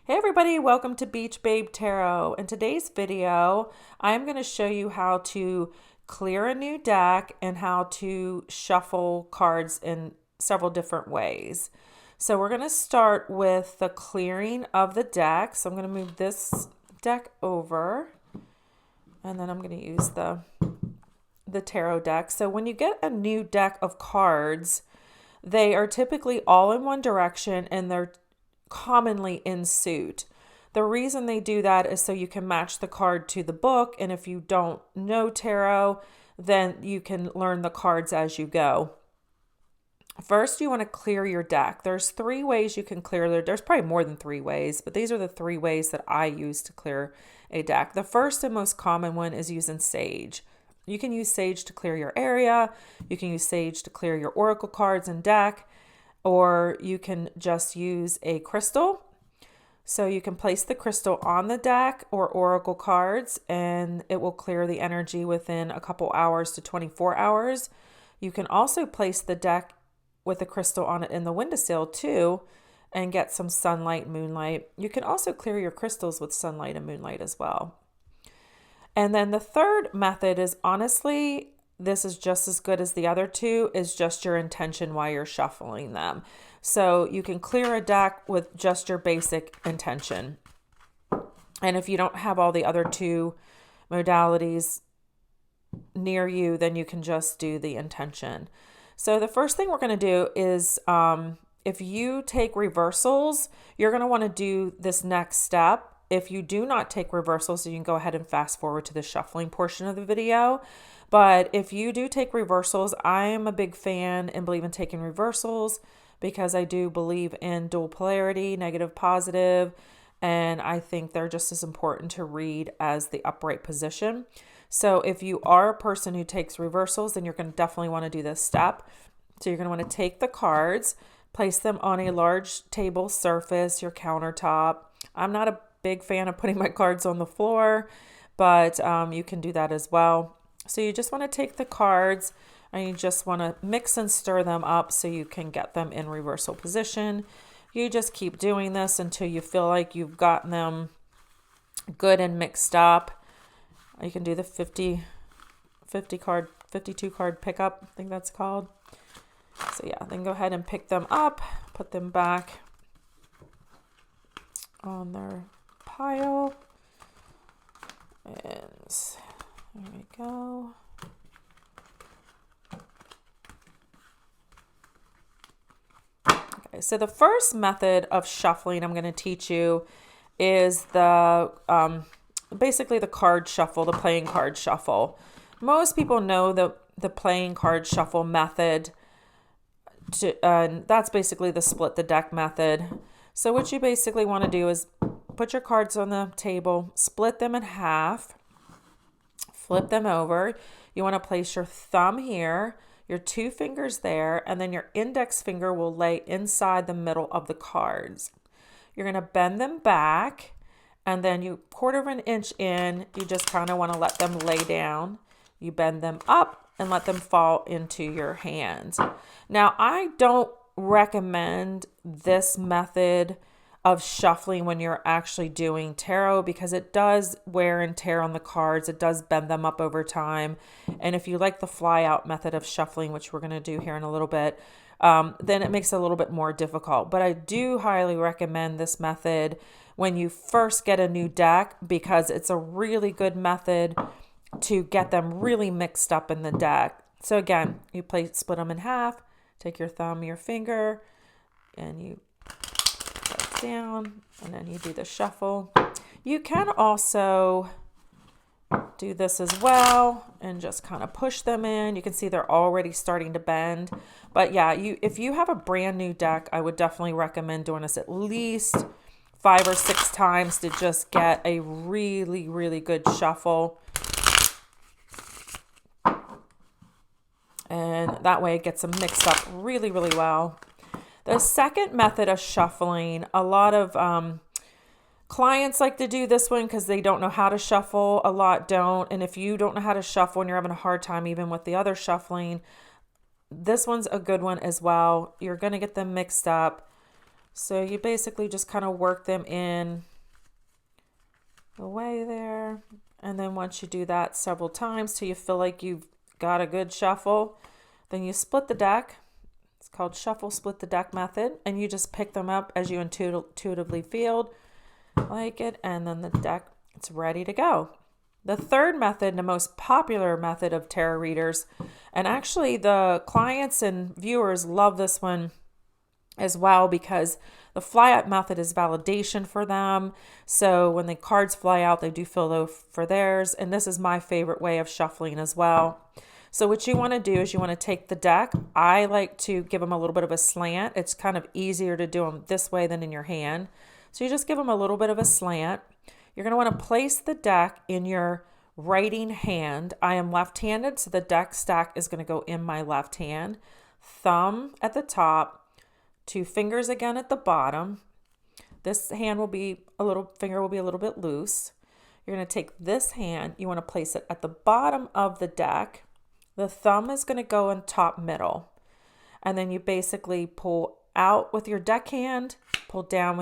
Hey everybody, welcome to Beach Babe Tarot. In today's video, I'm going to show you how to clear a new deck and how to shuffle cards in several different ways. So we're going to start with the clearing of the deck. So I'm going to move this deck over and then I'm going to use the tarot deck. So when you get a new deck of cards, they are typically all in one direction and they're commonly in suit. The reason they do that is so you can match the card to the book, and if you don't know tarot, then you can learn the cards as you go. First, you want to clear your deck. There's three ways you can clear there's probably more than three ways, but these are the three ways that I use to clear a deck. The first and most common one is using sage. You can use sage to clear your area. You can use sage to clear your oracle cards and deck, or you can just use a crystal. So you can place the crystal on the deck or oracle cards and it will clear the energy within a couple hours to 24 hours. You can also place the deck with the crystal on it in the windowsill too and get some sunlight, moonlight. You can also clear your crystals with sunlight and moonlight as well. And then the third method is, honestly, this is just as good as the other two, is just your intention while you're shuffling them. So you can clear a deck with just your basic intention. And if you don't have all the other two modalities near you, then you can just do the intention. So the first thing we're going to do is if you take reversals, you're going to want to do this next step. If you do not take reversals, so you can go ahead and fast forward to the shuffling portion of the video. But if you do take reversals, I am a big fan and believe in taking reversals because I do believe in dual polarity, negative, positive, and I think they're just as important to read as the upright position. So if you are a person who takes reversals, then you're going to definitely want to do this step. So you're going to want to take the cards, place them on a large table surface, your countertop. I'm not a big fan of putting my cards on the floor, but you can do that as well. So you just want to take the cards and you just want to mix and stir them up so you can get them in reversal position. You just keep doing this until you feel like you've gotten them good and mixed up. You can do the 52 card pickup, I think that's called. So yeah, then go ahead and pick them up, put them back on their pile. And there we go. Okay, so the first method of shuffling I'm going to teach you is the basically the card shuffle, the playing card shuffle. Most people know the playing card shuffle method. That's basically the split the deck method. So what you basically want to do is put your cards on the table, split them in half, flip them over. You want to place your thumb here, your two fingers there, and then your index finger will lay inside the middle of the cards. You're going to bend them back, and then you 1/4 of an inch in, you just kind of want to let them lay down. You bend them up and let them fall into your hands. Now, I don't recommend this method of shuffling when you're actually doing tarot because it does wear and tear on the cards. It does bend them up over time. And if you like the fly out method of shuffling, which we're going to do here in a little bit, then it makes it a little bit more difficult. But I do highly recommend this method when you first get a new deck because it's a really good method to get them really mixed up in the deck. So again, you split them in half, take your thumb, your finger, and you down, and then you do the shuffle. You can also do this as well and just kind of push them in. You can see they're already starting to bend. But yeah, if you have a brand new deck, I would definitely recommend doing this at least 5 or 6 times to just get a really, really good shuffle. And that way it gets them mixed up really, really well. The second method of shuffling, a lot of clients like to do this one because they don't know how to shuffle. A lot don't. And if you don't know how to shuffle and you're having a hard time even with the other shuffling, this one's a good one as well. You're going to get them mixed up. So you basically just kind of work them in away there. And then once you do that several times till you feel like you've got a good shuffle, then you split the deck. It's called shuffle split the deck method. And you just pick them up as you intuitively feel like it. And then the deck, it's ready to go. The third method, the most popular method of tarot readers, and actually the clients and viewers love this one as well because the fly out method is validation for them. So when the cards fly out, they do feel low for theirs. And this is my favorite way of shuffling as well. So what you want to do is you want to take the deck. I like to give them a little bit of a slant. It's kind of easier to do them this way than in your hand. So you just give them a little bit of a slant. You're going to want to place the deck in your writing hand. I am left-handed, so the deck stack is going to go in my left hand. Thumb at the top, 2 fingers again at the bottom. This hand will be finger will be a little bit loose. You're going to take this hand, you want to place it at the bottom of the deck. The thumb is going to go in top middle. And then you basically pull out with your deck hand, pull down with